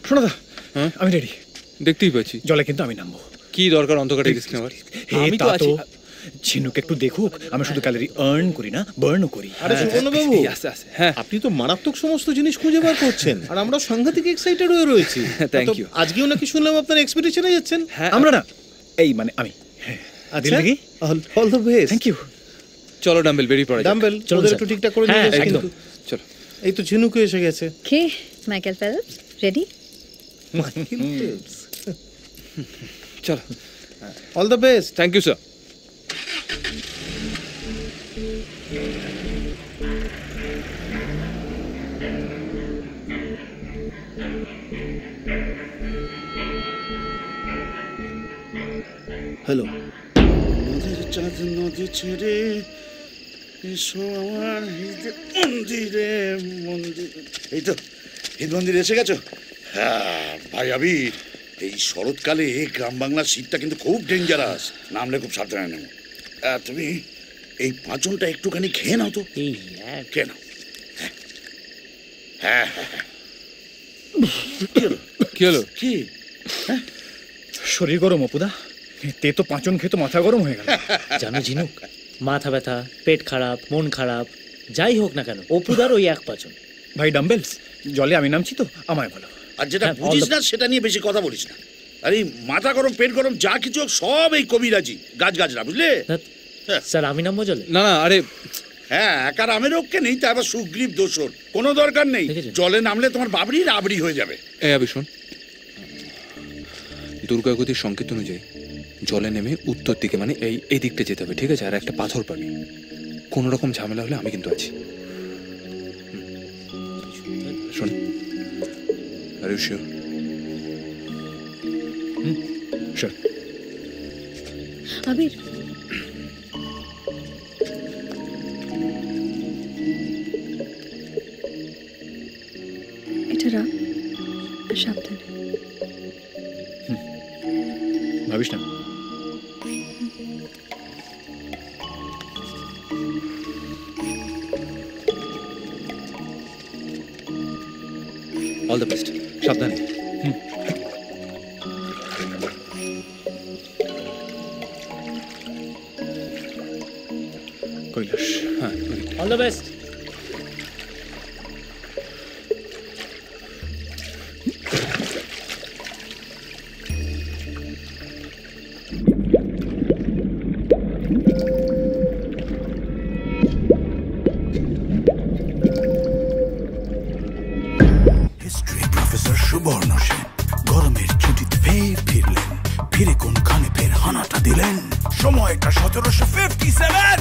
শোনো দা, আমি রেডি। দেখতেই পাচ্ছি। জলে কিন্তু আমি নামবো। কি দরকার অন্ধকারে রিস্ক নেওয়ার? আমি তো আছি। ঝিনুক একটু দেখুক, আমি শুধু ক্যালোরি আর্ন করি না, বার্নও করি। আরে সুবর্ণ বাবু, হ্যাঁ আপনি তো মারাত্মক সমস্ত জিনিস খুঁজে বার করছেন, আর আমরা সাংঘাতিক এক্সাইটেড হয়ে রয়েছি। Thank you. আজকেও নাকি শুনলাম আপনার এক্সপেডিশনে যাচ্ছেন? আমরা না, এই মানে আমি। আচ্ছা, all the best. Thank you. চলো ডাম্বেল বেরিয়ে পড়া। ডাম্বেল ওদের একটু ঠিকঠাক করে নিয়ে যাস কিন্তু। চলো। এই তো ঝিনুকও এসে গেছে। কে? Michael Phelps ready? Michael Phelps. চলো। All the best. Thank you sir. Hello. নদীর চাঁদ নদী ছেড়ে এসো আমার মন্দিরে মন্দিরে। এই তো ঈদ মন্দিরে এসে গেছো? হ্যাঁ ভাই আবির, এই শরৎকালে গ্রাম বাংলার শীতটা কিন্তু খুব ডেঞ্জারাস, নামলে খুব সাবধানে নেব। তুমি এই পাঁচনটা একটুখানি খেয়ে নাও তো। খেয়ে নাও। হ্যাঁ হ্যাঁ হ্যাঁ। কি হলো? কি শরীর গরম অপুদা, তে তো পাঁচন খেয়ে তো মাথা গরম হয়ে গেল। জানো ঝিনুক, মাথা ব্যথা, পেট খারাপ, মন খারাপ, যাই হোক না কেন অপুদার ওই এক পাচন। ভাই ডাম্বেলস, জলে আমি নামছি তো, আমায় বলো। আর যেটা বুঝিস না সেটা নিয়ে বেশি কথা বলিস না। আরে মাথা গরম পেট গরম যা কিছু সব এই কবিরাজি গাছগাছরা, বুঝলে? স্যার আমি নামবো জলে? না না, আরে হ্যাঁ, একার আমের রক্ষে নেই, তা আবার সুগ্রীব দোষর কোনো দরকার নেই। জলে নামলে তোমার বাবরি রাবড়ি হয়ে যাবে। এই আবি শোন, দুর্গাগতির সংকেত অনুযায়ী জলে নেমে উত্তর দিকে মানে এই দিকটা যেতে হবে, ঠিক আছে? আর একটা পাথর পাবি, কোনো রকম ঝামেলা হলে আমি কিন্তু আছি। শোন, আর ইউ শিওর? শিওর। আবির, এটা রাখ, সাবধানে। ভাবিস না। অল দ্য বেস্ট, সাবধানে। কৈলাস, হ্যাঁ অল দ্য বেস্ট। সুবর্ণ সেন গরমের ছুটিতে ফের ফিরলেন, ফিরে কোনখানে ফের হানাটা দিলেন। সময়টা 1757।